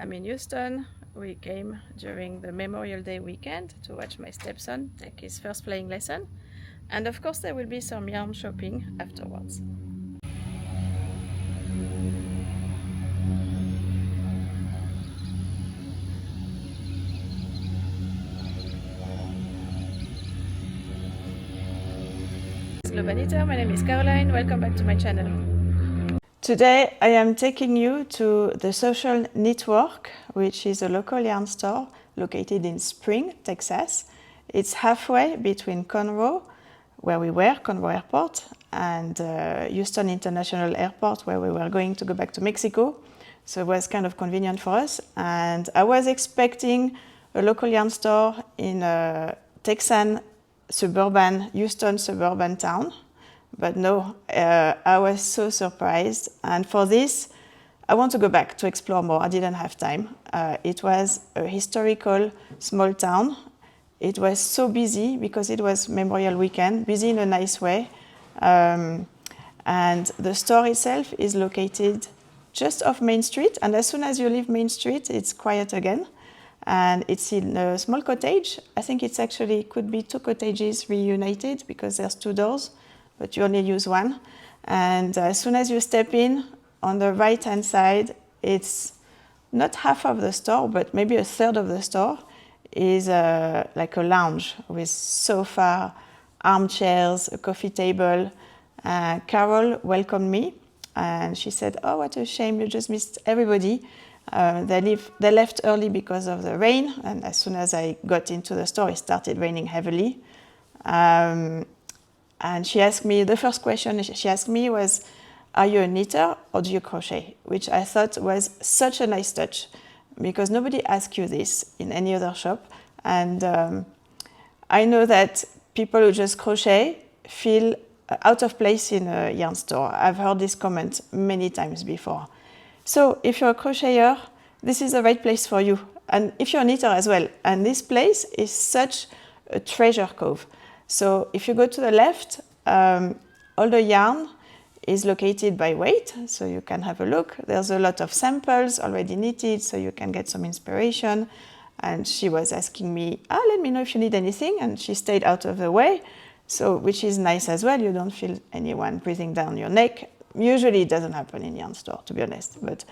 I'm in Houston. We came during the Memorial Day weekend to watch my stepson take his first playing lesson. And of course there will be some yarn shopping afterwards. Globanitter, my name is Caroline, welcome back to my channel. Today I am taking you to the Social Knitwork, which is a local yarn store located in Spring, Texas. It's halfway between Conroe, where we were, Conroe Airport, and Houston International Airport, where we were going to go back to Mexico. So it was kind of convenient for us. And I was expecting a local yarn store in a Texan suburban, Houston suburban town. But no, I was so surprised. And for this, I want to go back to explore more. I didn't have time. It was a historical small town. It was so busy because it was Memorial Weekend, busy in a nice way. And the store itself is located just off Main Street. And as soon as you leave Main Street, it's quiet again. And it's in a small cottage. I think it's actually could be two cottages reunited because there's two doors, but you only use one. And as soon as you step in, on the right-hand side, it's not half of the store, but maybe a third of the store is like a lounge with sofa, armchairs, a coffee table. Carol welcomed me, and she said, "Oh, what a shame, you just missed everybody." They left early because of the rain, and as soon as I got into the store, it started raining heavily. And she asked me, the first question she asked me was, "Are you a knitter or do you crochet?" Which I thought was such a nice touch, because nobody asks you this in any other shop. And I know that people who just crochet feel out of place in a yarn store. I've heard this comment many times before. So if you're a crocheter, this is the right place for you. And if you're a knitter as well. And this place is such a treasure cove. So if you go to the left, all the yarn is located by weight, so you can have a look. There's a lot of samples already knitted, so you can get some inspiration. And she was asking me, let me know if you need anything, and she stayed out of the way, so which is nice as well. You don't feel anyone breathing down your neck. Usually it doesn't happen in yarn store, to be honest, but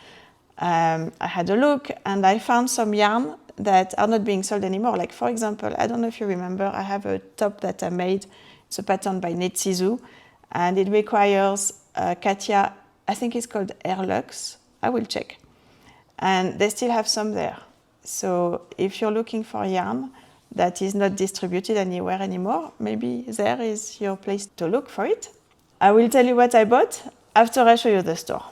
I had a look and I found some yarn that are not being sold anymore. Like, for example, I don't know if you remember, I have a top that I made. It's a pattern by Knit Sisu, and it requires Katia, I think it's called Airlux. I will check. And they still have some there. So if you're looking for yarn that is not distributed anywhere anymore, maybe there is your place to look for it. I will tell you what I bought after I show you the store.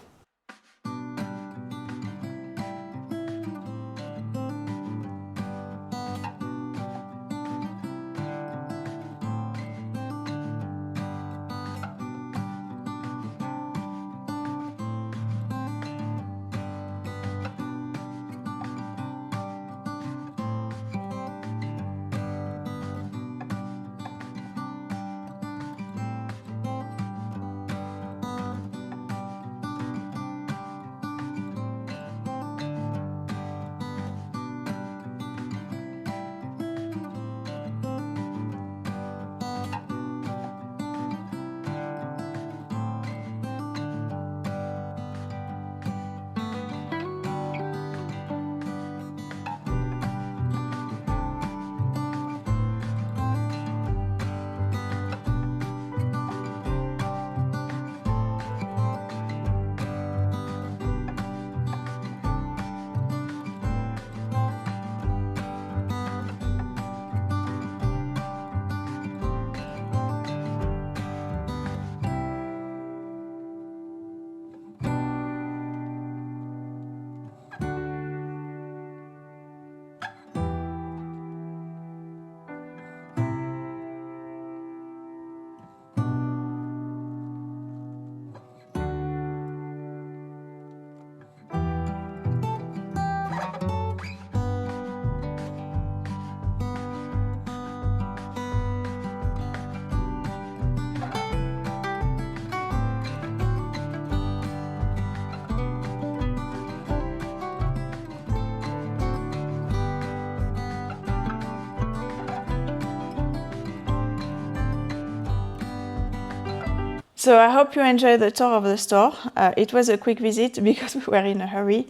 So I hope you enjoyed the tour of the store. It was a quick visit because we were in a hurry.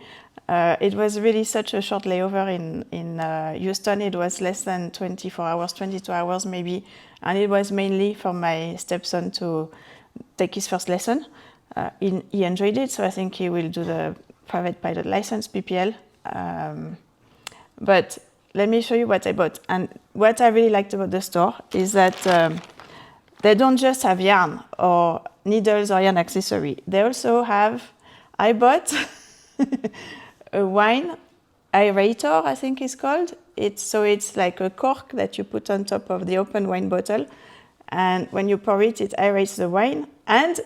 It was really such a short layover in Houston. It was less than 24 hours, 22 hours maybe. And it was mainly for my stepson to take his first lesson. He enjoyed it, so I think he will do the private pilot license, PPL. But let me show you what I bought. And what I really liked about the store is that they don't just have yarn or needles or yarn accessory. They also have, I bought a wine aerator, I think it's called. It's like a cork that you put on top of the open wine bottle. And when you pour it, it aerates the wine and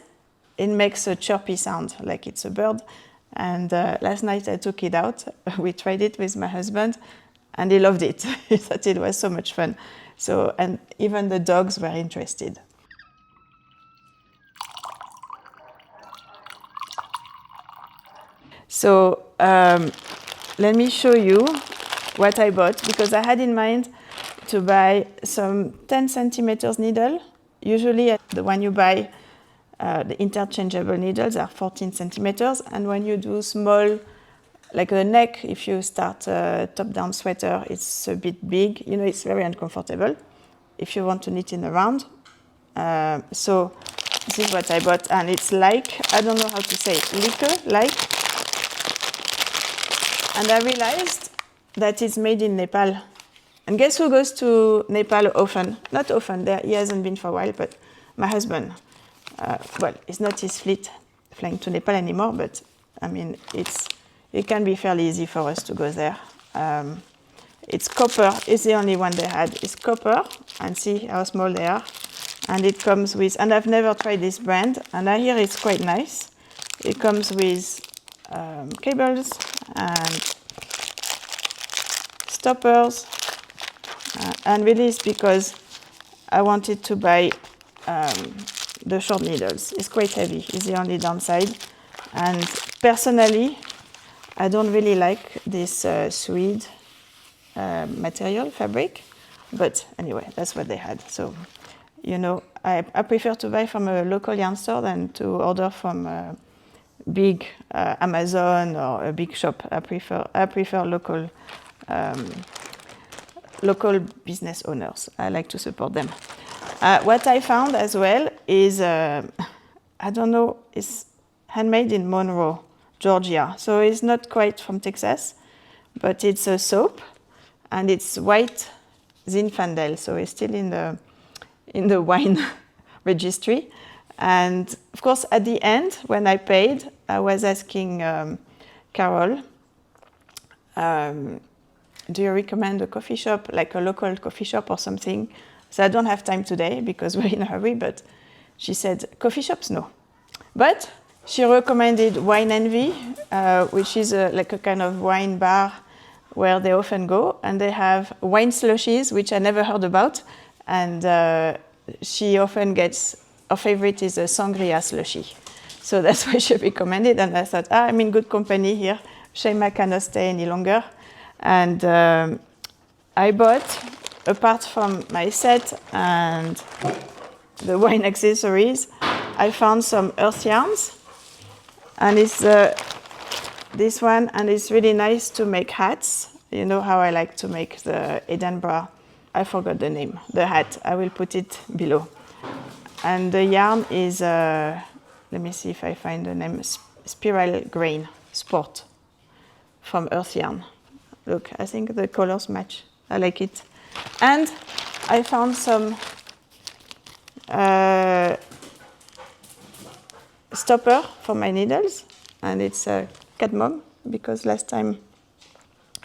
it makes a chirpy sound, like it's a bird. And last night I took it out. We tried it with my husband and he loved it. He thought it was so much fun. So, and even the dogs were interested. So let me show you what I bought, because I had in mind to buy some 10 centimeters needle. Usually the one you buy, the interchangeable needles are 14 centimeters. And when you do small, like the neck, if you start a top-down sweater, it's a bit big. You know, it's very uncomfortable if you want to knit in a round. So this is what I bought. And it's like, I don't know how to say it, like. And I realized that it's made in Nepal. And guess who goes to Nepal often? Not often, he hasn't been for a while, but my husband. Well, it's not his fleet flying to Nepal anymore, but I mean, it can be fairly easy for us to go there. It's copper, it's the only one they had. It's copper, and see how small they are. And it comes with, and I've never tried this brand, and I hear it's quite nice. It comes with cables and stoppers, and really it's because I wanted to buy the short needles. It's quite heavy, it's the only downside. And personally, I don't really like this suede material, fabric, but anyway, that's what they had. So, you know, I prefer to buy from a local yarn store than to order from big Amazon or a big shop. I prefer local business owners. I like to support them. What I found as well is, I don't know, it's handmade in Monroe, Georgia. So it's not quite from Texas, but it's a soap, and it's white Zinfandel. So it's still in the wine registry. And of course, at the end, when I paid, I was asking Carol, do you recommend a coffee shop, like a local coffee shop or something? So I don't have time today because we're in a hurry, but she said, coffee shops, no. But she recommended Wine Envy, which is like a kind of wine bar where they often go, and they have wine slushies, which I never heard about. And she often gets, her favorite is a sangria slushie. So that's why she recommended, and I thought, I'm in good company here. Shame I cannot stay any longer. And I bought, apart from my set and the wine accessories, I found some earth yarns. And it's this one, and it's really nice to make hats. You know how I like to make the Edinburgh, I forgot the name, the hat. I will put it below. And the yarn is, let me see if I find the name, Spiral Grain Sport from Earth Yarn. Look, I think the colors match. I like it. And I found some stopper for my needles, and it's a cat mom, because last time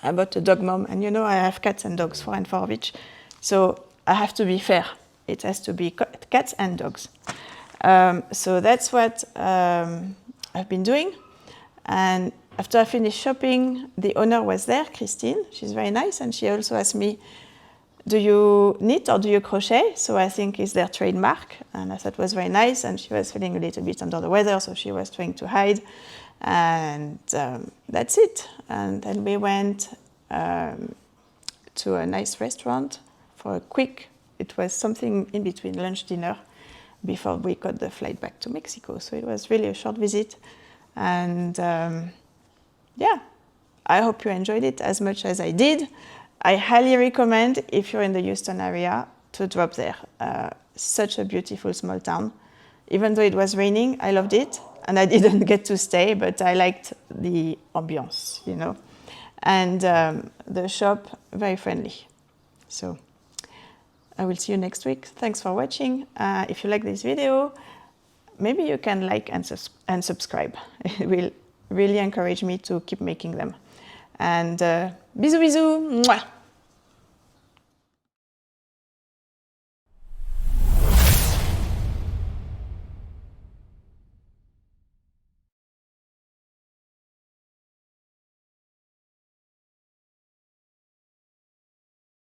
I bought a dog mom, and you know I have cats and dogs, 4 and 4 of each, so I have to be fair. It has to be cats and dogs. So that's what I've been doing. And after I finished shopping, the owner was there, Christine. She's very nice, and she also asked me, do you knit or do you crochet? So I think it's their trademark, and I thought it was very nice, and she was feeling a little bit under the weather, so she was trying to hide, and that's it. And then we went to a nice restaurant for a quick, it was something in between lunch, dinner, before we got the flight back to Mexico. So it was really a short visit. And yeah, I hope you enjoyed it as much as I did. I highly recommend, if you're in the Houston area, to drop there. Such a beautiful small town. Even though it was raining, I loved it. And I didn't get to stay, but I liked the ambiance, you know. And the shop, very friendly. So I will see you next week. Thanks for watching. If you like this video, maybe you can like and subscribe. It will really encourage me to keep making them. And bisous bisous! Mwah!